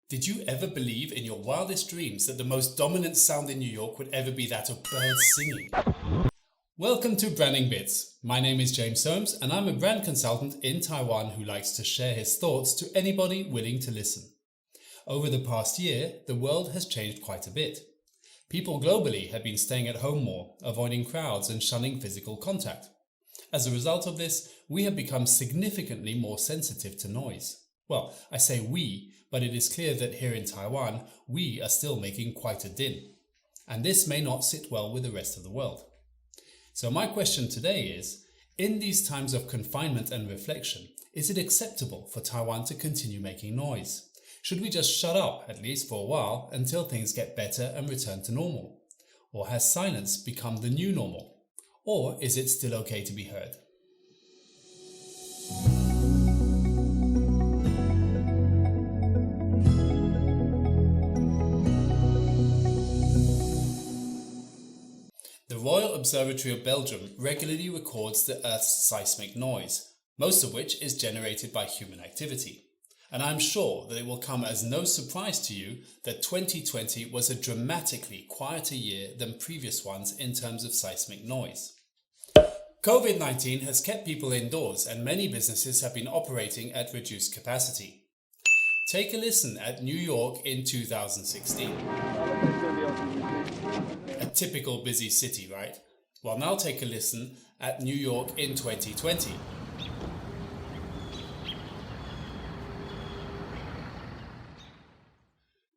Did you ever believe in your wildest dreams that the most dominant sound in New York would ever be that of birds singing? Welcome to Branding Bits. My name is James Soames and I'm a brand consultant in Taiwan who likes to share his thoughts to anybody willing to listen. Over the past year, the world has changed quite a bit. People globally have been staying at home more, avoiding crowds and shunning physical contact. As a result of this, we have become significantly more sensitive to noise. Well, I say we, but it is clear that here in Taiwan, we are still making quite a din. And this may not sit well with the rest of the world. So my question today is, in these times of confinement and reflection, is it acceptable for Taiwan to continue making noise? Should we just shut up, at least for a while, until things get better and return to normal? Or has silence become the new normal? Or is it still okay to be heard? The Royal Observatory of Belgium regularly records the Earth's seismic noise, most of which is generated by human activity. And I'm sure that it will come as no surprise to you that 2020 was a dramatically quieter year than previous ones in terms of seismic noise. COVID-19 has kept people indoors and many businesses have been operating at reduced capacity. Take a listen at New York in 2016. A typical busy city, right? Well, now take a listen at New York in 2020.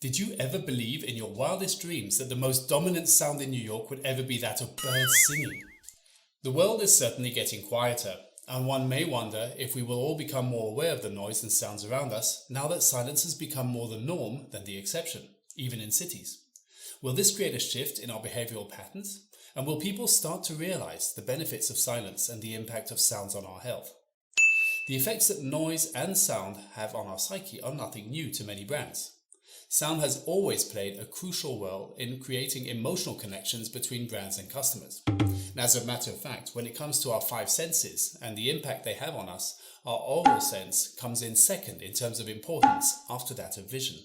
Did you ever believe in your wildest dreams that the most dominant sound in New York would ever be that of birds singing? The world is certainly getting quieter, and one may wonder if we will all become more aware of the noise and sounds around us now that silence has become more the norm than the exception, even in cities. Will this create a shift in our behavioral patterns? And will people start to realize the benefits of silence and the impact of sounds on our health? The effects that noise and sound have on our psyche are nothing new to many brands. Sound has always played a crucial role in creating emotional connections between brands and customers. And as a matter of fact, when it comes to our five senses and the impact they have on us, our oral sense comes in second in terms of importance after that of vision.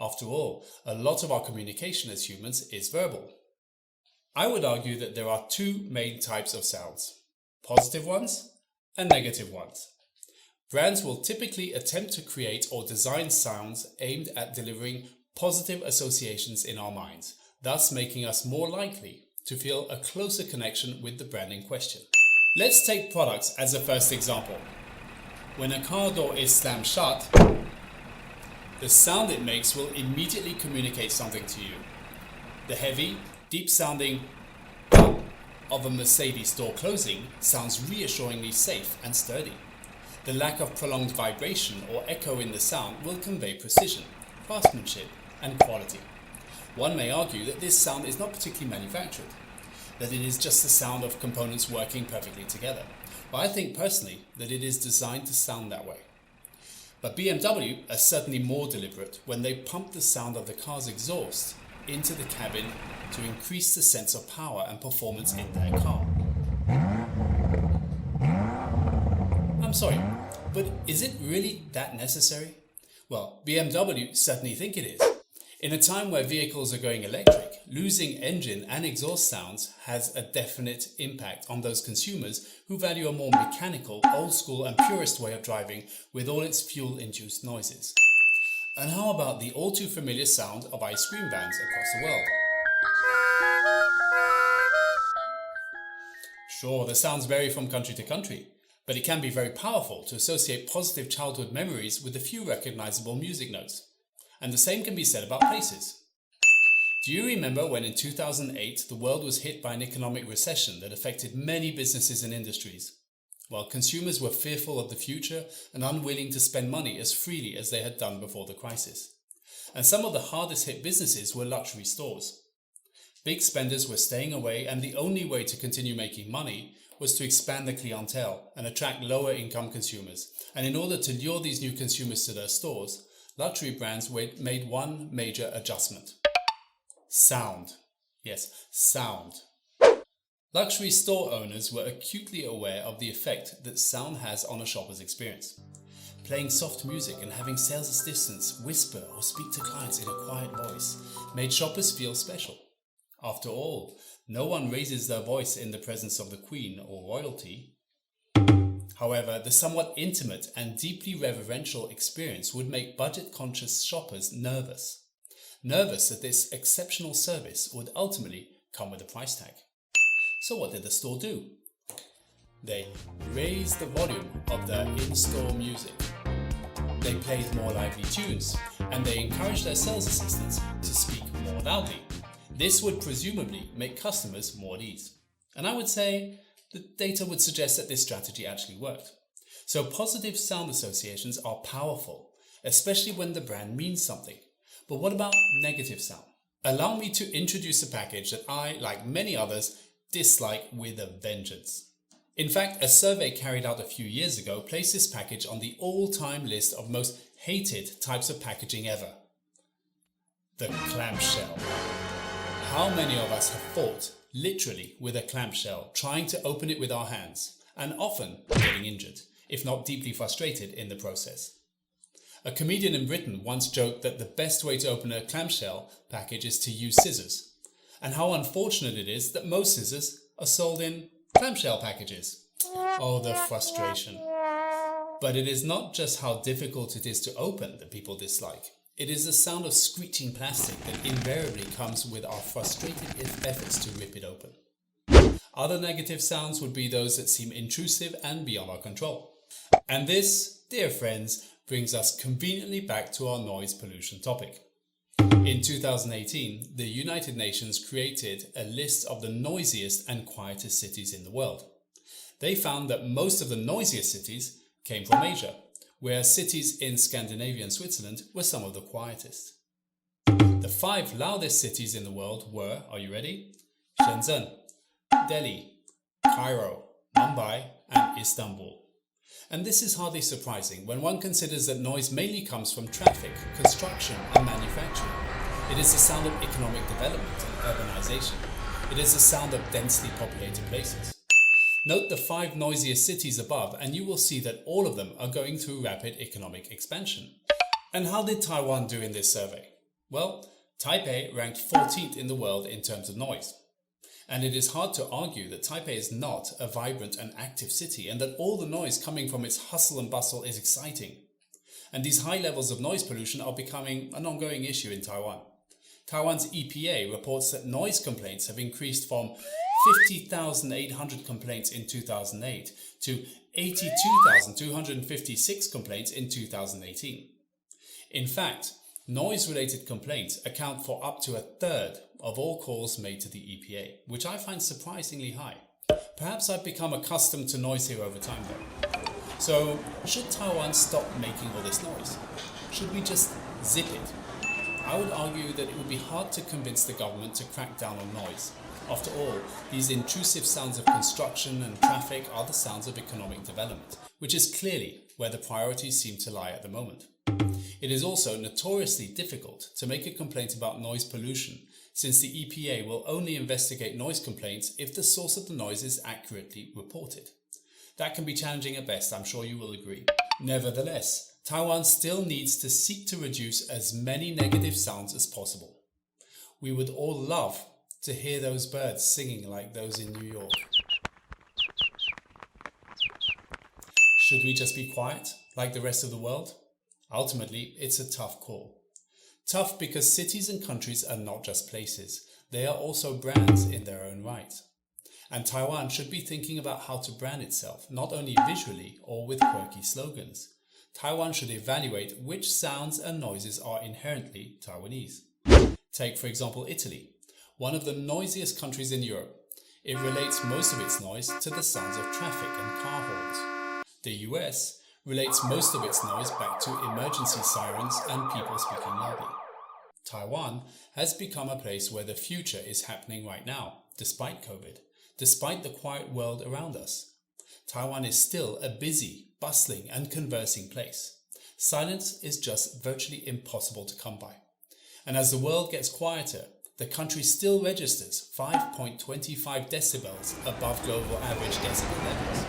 After all, a lot of our communication as humans is verbal. I would argue that there are two main types of sounds: positive ones and negative ones. Brands will typically attempt to create or design sounds aimed at delivering positive associations in our minds, thus making us more likely to feel a closer connection with the brand in question. Let's take products as a first example. When a car door is slammed shut, the sound it makes will immediately communicate something to you. The heavy, deep-sounding of a Mercedes door closing sounds reassuringly safe and sturdy. The lack of prolonged vibration or echo in the sound will convey precision, craftsmanship, and quality. One may argue that this sound is not particularly manufactured, that it is just the sound of components working perfectly together. But I think personally that it is designed to sound that way. But BMW are certainly more deliberate when they pump the sound of the car's exhaust into the cabin to increase the sense of power and performance in their car. I'm sorry, but is it really that necessary? Well, BMW certainly think it is. In a time where vehicles are going electric, losing engine and exhaust sounds has a definite impact on those consumers who value a more mechanical, old-school and purist way of driving with all its fuel-induced noises. And how about the all-too-familiar sound of ice cream vans across the world? Sure, the sounds vary from country to country, but it can be very powerful to associate positive childhood memories with a few recognizable music notes. And the same can be said about places. Do you remember when in 2008 the world was hit by an economic recession that affected many businesses and industries? Well, consumers were fearful of the future and unwilling to spend money as freely as they had done before the crisis. And some of the hardest hit businesses were luxury stores. Big spenders were staying away, and the only way to continue making money was to expand the clientele and attract lower income consumers. And in order to lure these new consumers to their stores, luxury brands made one major adjustment. Sound. Yes, sound. Luxury store owners were acutely aware of the effect that sound has on a shopper's experience. playing soft music and having sales assistants whisper or speak to clients in a quiet voice made shoppers feel special. After all, no one raises their voice in the presence of the Queen or royalty. However, the somewhat intimate and deeply reverential experience would make budget-conscious shoppers nervous. Nervous that this exceptional service would ultimately come with a price tag. So what did the store do? They raised the volume of their in-store music. They played more lively tunes, and they encouraged their sales assistants to speak more loudly. This would presumably make customers more at ease. And I would say the data would suggest that this strategy actually worked. So positive sound associations are powerful, especially when the brand means something. But what about negative sound? Allow me to introduce a package that I, like many others, dislike with a vengeance. In fact, a survey carried out a few years ago placed this package on the all-time list of most hated types of packaging ever. The clamshell. How many of us have fought, literally, with a clamshell, trying to open it with our hands, and often getting injured, if not deeply frustrated in the process? A comedian in Britain once joked that the best way to open a clamshell package is to use scissors, and how unfortunate it is that most scissors are sold in clamshell packages. Oh, the frustration. But it is not just how difficult it is to open that people dislike. It is the sound of screeching plastic that invariably comes with our frustrated efforts to rip it open. Other negative sounds would be those that seem intrusive and beyond our control. And this, dear friends, brings us conveniently back to our noise pollution topic. In 2018, the United Nations created a list of the noisiest and quietest cities in the world. They found that most of the noisiest cities came from Asia, whereas cities in Scandinavia and Switzerland were some of the quietest. The 5 loudest cities in the world were, are you ready? Shenzhen, Delhi, Cairo, Mumbai, and Istanbul. And this is hardly surprising when one considers that noise mainly comes from traffic, construction, and manufacturing. It is the sound of economic development and urbanization. It is the sound of densely populated places. Note the 5 noisiest cities above and you will see that all of them are going through rapid economic expansion. And how did Taiwan do in this survey? Well, Taipei ranked 14th in the world in terms of noise. And it is hard to argue that Taipei is not a vibrant and active city and that all the noise coming from its hustle and bustle is exciting. And these high levels of noise pollution are becoming an ongoing issue in Taiwan. Taiwan's EPA reports that noise complaints have increased from 50,800 complaints in 2008 to 82,256 complaints in 2018. In fact, noise-related complaints account for up to a third of all calls made to the EPA, which I find surprisingly high. Perhaps I've become accustomed to noise here over time though. So, should Taiwan stop making all this noise? Should we just zip it? I would argue that it would be hard to convince the government to crack down on noise. After all, these intrusive sounds of construction and traffic are the sounds of economic development, which is clearly where the priorities seem to lie at the moment. It is also notoriously difficult to make a complaint about noise pollution, since the EPA will only investigate noise complaints if the source of the noise is accurately reported. That can be challenging at best, I'm sure you will agree. Nevertheless, Taiwan still needs to seek to reduce as many negative sounds as possible. We would all love to hear those birds singing like those in New York. Should we just be quiet, like the rest of the world? Ultimately, it's a tough call. Tough because cities and countries are not just places, they are also brands in their own right. And Taiwan should be thinking about how to brand itself, not only visually or with quirky slogans. Taiwan should evaluate which sounds and noises are inherently Taiwanese. Take, for example, Italy, one of the noisiest countries in Europe. It relates most of its noise to the sounds of traffic and car horns. The US relates most of its noise back to emergency sirens and people speaking loudly. Taiwan has become a place where the future is happening right now, despite COVID, despite the quiet world around us. Taiwan is still a busy, bustling and conversing place. Silence is just virtually impossible to come by. And as the world gets quieter, the country still registers 5.25 decibels above global average decibel levels.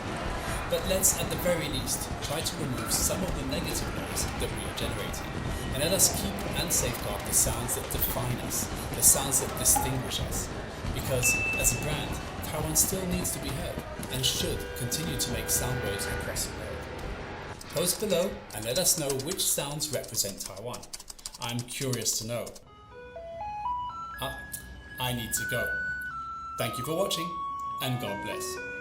But let's, at the very least, try to remove some of the negative noise that we are generating, and let us keep and safeguard the sounds that define us, the sounds that distinguish us. Because, as a brand, Taiwan still needs to be heard, and should continue to make sound waves across the world. Post below and let us know which sounds represent Taiwan. I'm curious to know. I need to go. Thank you for watching, and God bless.